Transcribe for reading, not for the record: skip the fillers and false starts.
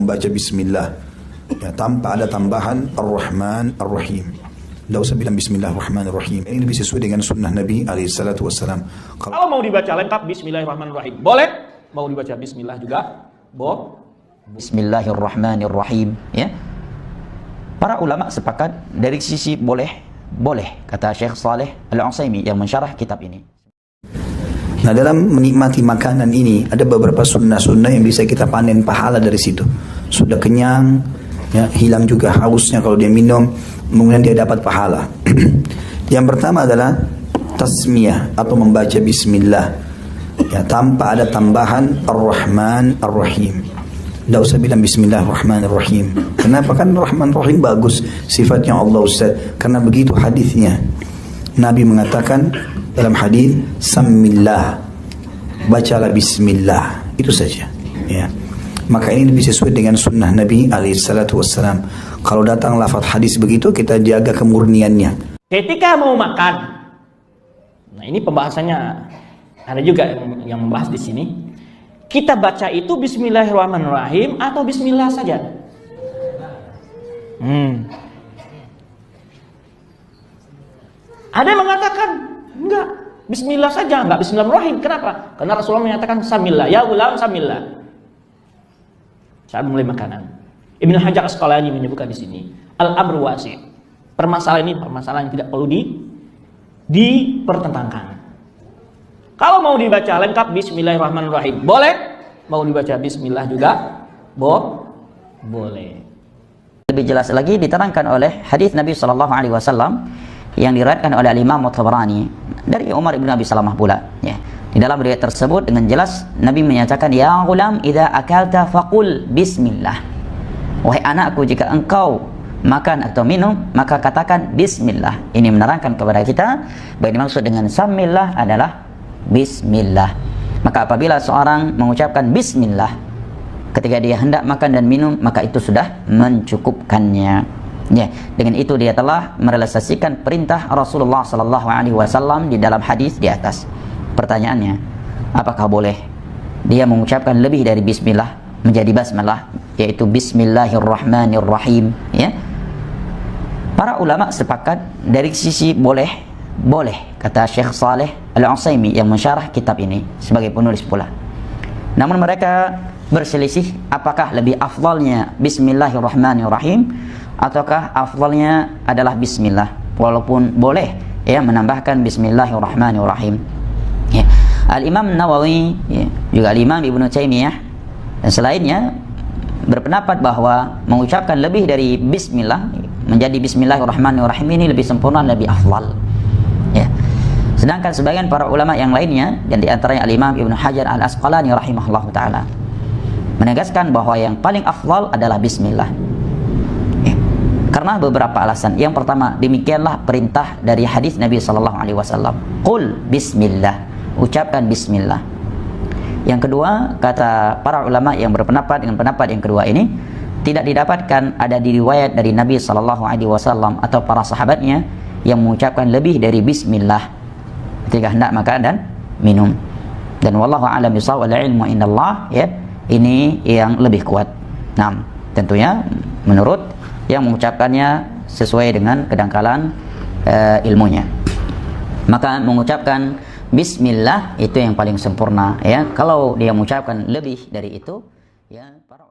Baca bismillah ya, tanpa ada tambahan Ar-Rahman Ar-Rahim. Tidak usah bilang Bismillahirrahmanirrahim. Ini lebih sesuai dengan sunnah Nabi alaihissalatu wassalam. Kalau mau dibaca lengkap Bismillahirrahmanirrahim boleh, mau dibaca Bismillah juga Bismillahirrahmanirrahim ya. Para ulama sepakat dari sisi boleh kata Syekh Saleh Al-Utsaimin yang mensyarah kitab ini. Nah, dalam menikmati makanan ini ada beberapa sunnah-sunnah yang bisa kita panen pahala dari situ. Sudah kenyang, ya, hilang juga hausnya kalau dia minum, kemudian dia dapat pahala. Yang pertama adalah tasmiyah atau membaca bismillah ya, tanpa ada tambahan Ar-Rahman Ar-Rahim. Tidak usah bilang Bismillahirrahmanirrahim. Kenapa? Kan Rahman Rahim bagus sifatnya Allah Ustaz. Karena begitu hadisnya. Nabi mengatakan dalam hadis, Samillah, bacalah bismillah, itu saja ya. Maka ini lebih sesuai dengan sunnah Nabi alaihissalatu wassalam. Kalau datang lafaz hadis begitu, kita jaga kemurniannya ketika mau makan. Nah, ini pembahasannya ada juga yang membahas di sini. Kita baca itu Bismillahirrahmanirrahim atau Bismillah saja? Ada yang mengatakan enggak, Bismillah saja, enggak Bismillahirrahmanirrahim. Kenapa? Karena Rasulullah menyatakan Samillah, ya gulam Samillah saat mulai makanan. Ibnu Hajar Asqalani menyebutkan di sini al-amru wasi'. Permasalahan ini permasalahan yang tidak perlu dipertentangkan. Kalau mau dibaca lengkap Bismillahirrahmanirrahim boleh, mau dibaca Bismillah juga boleh. Lebih jelas lagi diterangkan oleh hadis Nabi SAW yang diriwayatkan oleh Imam At-Tabarani dari Umar bin Abi Salamah pula ya. Di dalam riwayat tersebut dengan jelas Nabi menyatakan, ya gulam idza akalta faqul bismillah. Wahai anakku, jika engkau makan atau minum maka katakan bismillah. Ini menerangkan kepada kita bahwa yang dimaksud dengan samillah adalah bismillah. Maka apabila seorang mengucapkan bismillah ketika dia hendak makan dan minum, maka itu sudah mencukupkannya. Ya, dengan itu dia telah merealisasikan perintah Rasulullah SAW di dalam hadis di atas. Pertanyaannya, apakah boleh dia mengucapkan lebih dari bismillah menjadi basmalah, yaitu Bismillahirrahmanirrahim? Ya, para ulama sepakat dari sisi boleh kata Syekh Saleh Al-Utsaimin yang mensyarah kitab ini sebagai penulis pula. Namun mereka berselisih apakah lebih afdalnya Bismillahirrahmanirrahim ataukah afdalnya adalah bismillah, walaupun boleh ya menambahkan Bismillahirrahmanirrahim ya. Al-Imam Nawawi ya, juga Al-Imam Ibnu Taimiyah dan selainnya berpendapat bahwa mengucapkan lebih dari bismillah menjadi Bismillahirrahmanirrahim ini lebih sempurna, lebih afdal ya. Sedangkan sebagian para ulama yang lainnya dan diantaranya Al-Imam Ibnu Hajar Al-Asqalani rahimahullah ta'ala menegaskan bahwa yang paling afdal adalah bismillah ya. Karena beberapa alasan. Yang pertama, demikianlah perintah dari hadis Nabi SAW, qul bismillah, ucapkan bismillah. Yang kedua, kata para ulama yang berpendapat dengan pendapat yang kedua ini, tidak didapatkan ada di riwayat dari Nabi SAW atau para sahabatnya yang mengucapkan lebih dari bismillah ketika hendak makan dan minum. Dan wallahu a'lam bishawab, wal ilmu indallah ya. Ini yang lebih kuat. Nah, tentunya menurut yang mengucapkannya sesuai dengan kedangkalan ilmunya. Maka mengucapkan bismillah itu yang paling sempurna ya. Kalau dia mengucapkan lebih dari itu ya para